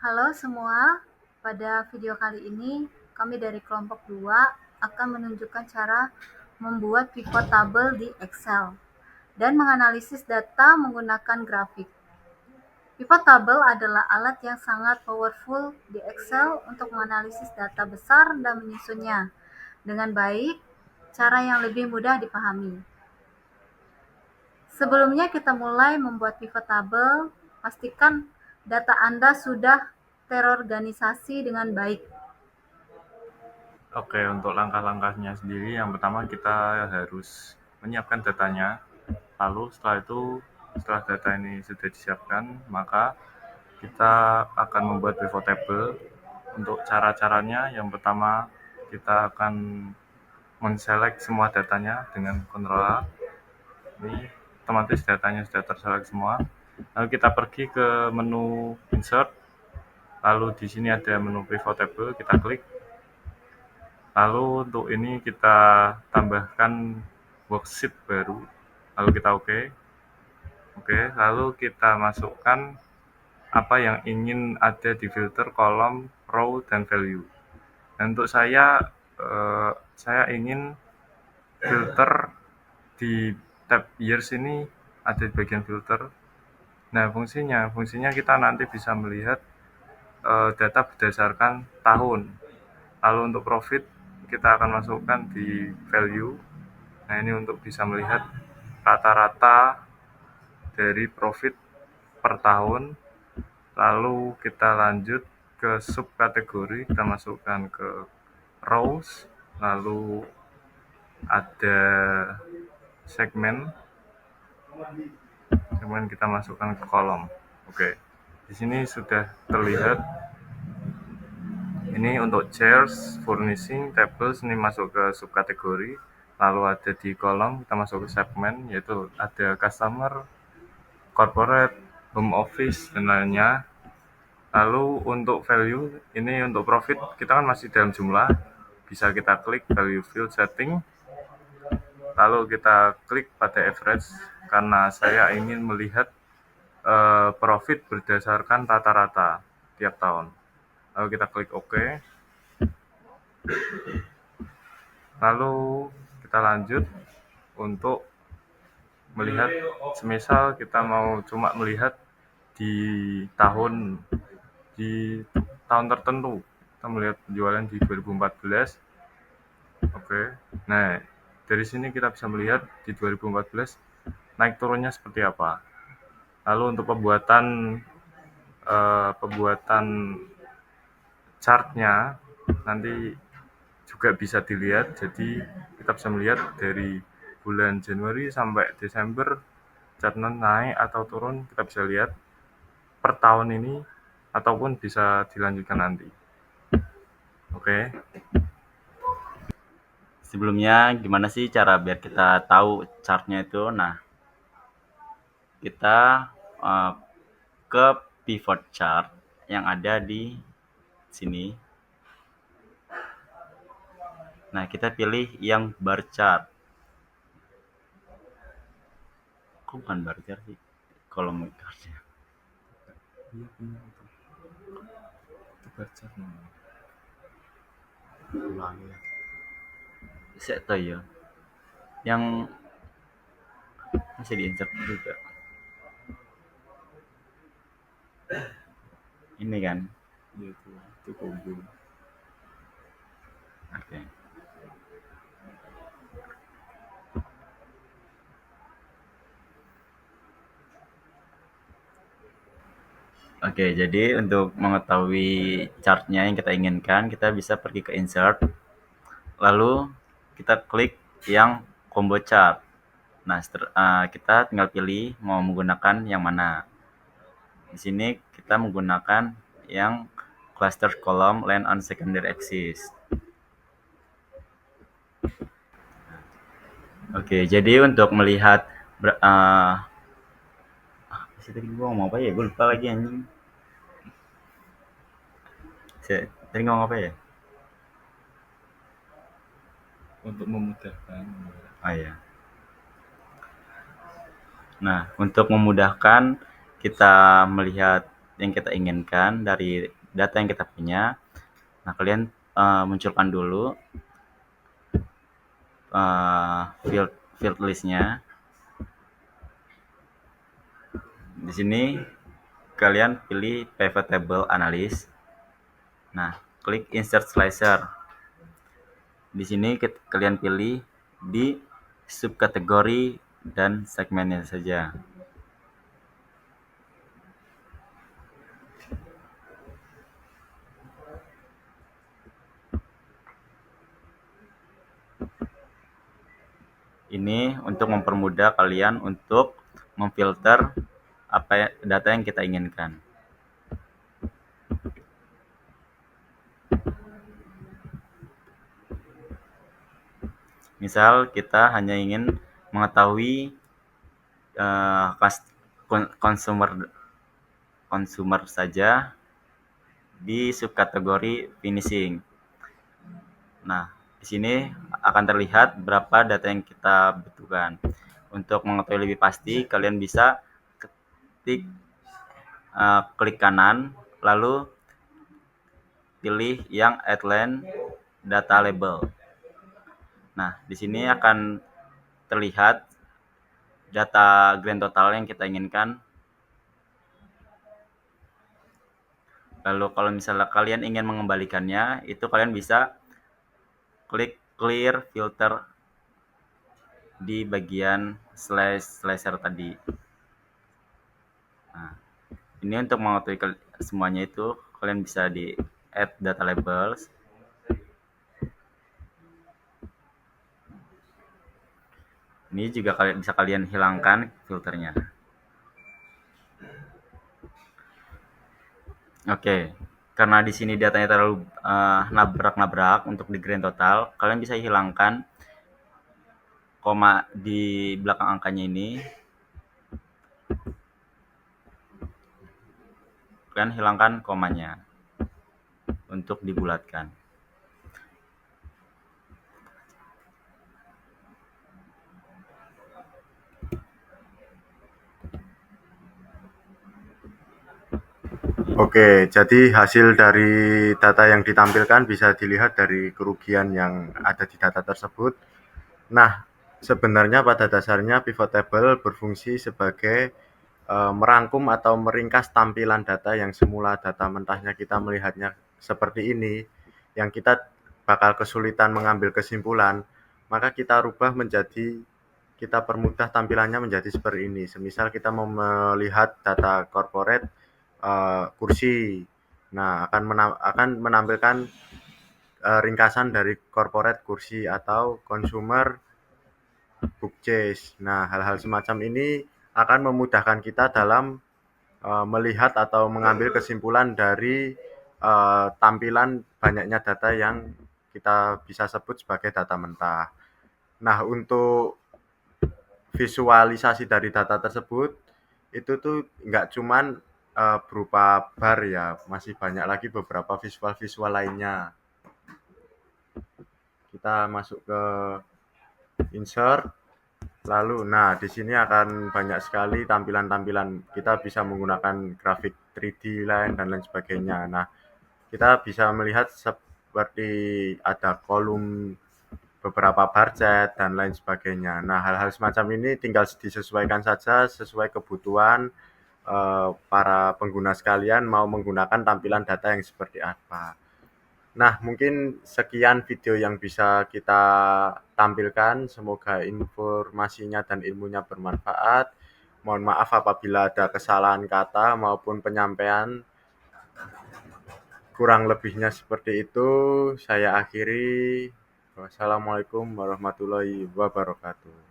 Halo semua, pada video kali ini kami dari kelompok 2 akan menunjukkan cara membuat pivot table di Excel dan menganalisis data menggunakan grafik. Pivot table adalah alat yang sangat powerful di Excel untuk menganalisis data besar dan menyusunnya dengan baik, cara yang lebih mudah dipahami. Sebelumnya kita mulai membuat pivot table, pastikan data Anda sudah terorganisasi dengan baik. Oke, untuk langkah-langkahnya sendiri, yang pertama kita harus menyiapkan datanya. Lalu setelah data ini sudah disiapkan, maka kita akan membuat pivot table. Untuk cara-caranya, yang pertama kita akan men-select semua datanya dengan Ctrl A. Ini otomatis datanya sudah terselect semua. Lalu kita pergi ke menu Insert. Lalu di sini ada menu pivot table, kita klik. Lalu untuk ini kita tambahkan worksheet baru, lalu kita oke. Lalu kita masukkan apa yang ingin ada di filter kolom, row, dan value. Dan untuk saya ingin filter di tab years ini ada di bagian filter. Nah, fungsinya kita nanti bisa melihat data berdasarkan tahun. Lalu untuk profit kita akan masukkan di value. Nah, ini untuk bisa melihat rata-rata dari profit per tahun. Lalu kita lanjut ke subkategori, kita masukkan ke rows, lalu ada segmen kita masukkan ke kolom. Oke. Di sini sudah terlihat ini untuk chairs, furnishing, tables ini masuk ke subkategori. Lalu ada di kolom kita masuk ke segmen, yaitu ada customer, corporate, home office, dan lainnya. Lalu untuk value, ini untuk profit, kita kan masih dalam jumlah. Bisa kita klik value field setting. Lalu kita klik pada average, karena saya ingin melihat profit berdasarkan rata-rata tiap tahun. Lalu kita klik OK. Lalu kita lanjut untuk melihat, semisal kita mau cuma melihat di tahun di tahun tertentu, kita melihat penjualan di 2014. Nah, dari sini kita bisa melihat di 2014 naik turunnya seperti apa. Lalu untuk pembuatan chartnya nanti juga bisa dilihat. Jadi kita bisa melihat dari bulan Januari sampai Desember chartnya naik atau turun, kita bisa lihat per tahun ini ataupun bisa dilanjutkan nanti. Oke. Sebelumnya gimana sih cara biar kita tahu chartnya itu? Nah, kita ke pivot chart yang ada di sini. Nah, kita pilih yang bar chart. Kok bukan bar chart sih? Kolom chartnya. Iya benar itu. Itu baca namanya. Ulangi ya. Saya tahu ya. Yang masih di-insert juga. Ini kan. Iya itu combo. Oke. Oke, jadi untuk mengetahui chartnya yang kita inginkan, kita bisa pergi ke insert, lalu kita klik yang combo chart. Nah, kita tinggal pilih mau menggunakan yang mana. Di sini kita menggunakan yang cluster column line on secondary axis. Oke, jadi untuk melihat tadi gue ngomong apa ya? Gue lupa lagi anjing. Tadi ngomong apa ya? Untuk memudahkan. Oh iya. Nah, untuk memudahkan kita melihat yang kita inginkan dari data yang kita punya. Nah, kalian munculkan dulu field listnya. Di sini kalian pilih pivot table analysis. Nah, klik insert slicer. Di sini kalian pilih di subkategori dan segmennya saja. Ini untuk mempermudah kalian untuk memfilter data yang kita inginkan. Misal kita hanya ingin mengetahui consumer saja di subkategori finishing. Nah, di sini akan terlihat berapa data yang kita butuhkan. Untuk mengetahui lebih pasti, kalian bisa klik kanan, lalu pilih yang outline data label. Nah, di sini akan terlihat data grand total yang kita inginkan. Lalu kalau misalnya kalian ingin mengembalikannya, itu kalian bisa klik clear filter di bagian slicer tadi. Nah, ini untuk mengetahui semuanya itu kalian bisa di add data labels. Ini juga bisa kalian hilangkan filternya. Oke, karena di sini datanya terlalu nabrak-nabrak untuk di grand total, kalian bisa hilangkan koma di belakang angkanya ini. Kalian hilangkan komanya untuk dibulatkan. Oke, jadi hasil dari data yang ditampilkan bisa dilihat dari kerugian yang ada di data tersebut. Nah, sebenarnya pada dasarnya pivot table berfungsi sebagai merangkum atau meringkas tampilan data yang semula data mentahnya kita melihatnya seperti ini, yang kita bakal kesulitan mengambil kesimpulan, maka kita rubah menjadi, kita permudah tampilannya menjadi seperti ini. Semisal kita mau melihat data corporate kursi, nah akan menampilkan ringkasan dari corporate kursi atau consumer purchase. Nah, hal-hal semacam ini akan memudahkan kita dalam melihat atau mengambil kesimpulan dari tampilan banyaknya data yang kita bisa sebut sebagai data mentah. Nah, untuk visualisasi dari data tersebut itu tuh nggak cuman berupa bar ya, masih banyak lagi beberapa visual-visual lainnya. Kita masuk ke insert, lalu nah di sini akan banyak sekali tampilan-tampilan. Kita bisa menggunakan grafik 3D lain dan lain sebagainya. Nah, kita bisa melihat seperti ada kolom, beberapa bar chart dan lain sebagainya. Nah, hal-hal semacam ini tinggal disesuaikan saja sesuai kebutuhan para pengguna sekalian mau menggunakan tampilan data yang seperti apa. Nah, mungkin sekian video yang bisa kita tampilkan. Semoga informasinya dan ilmunya bermanfaat. Mohon maaf apabila ada kesalahan kata maupun penyampaian. Kurang lebihnya seperti itu. Saya akhiri. Wassalamualaikum warahmatullahi wabarakatuh.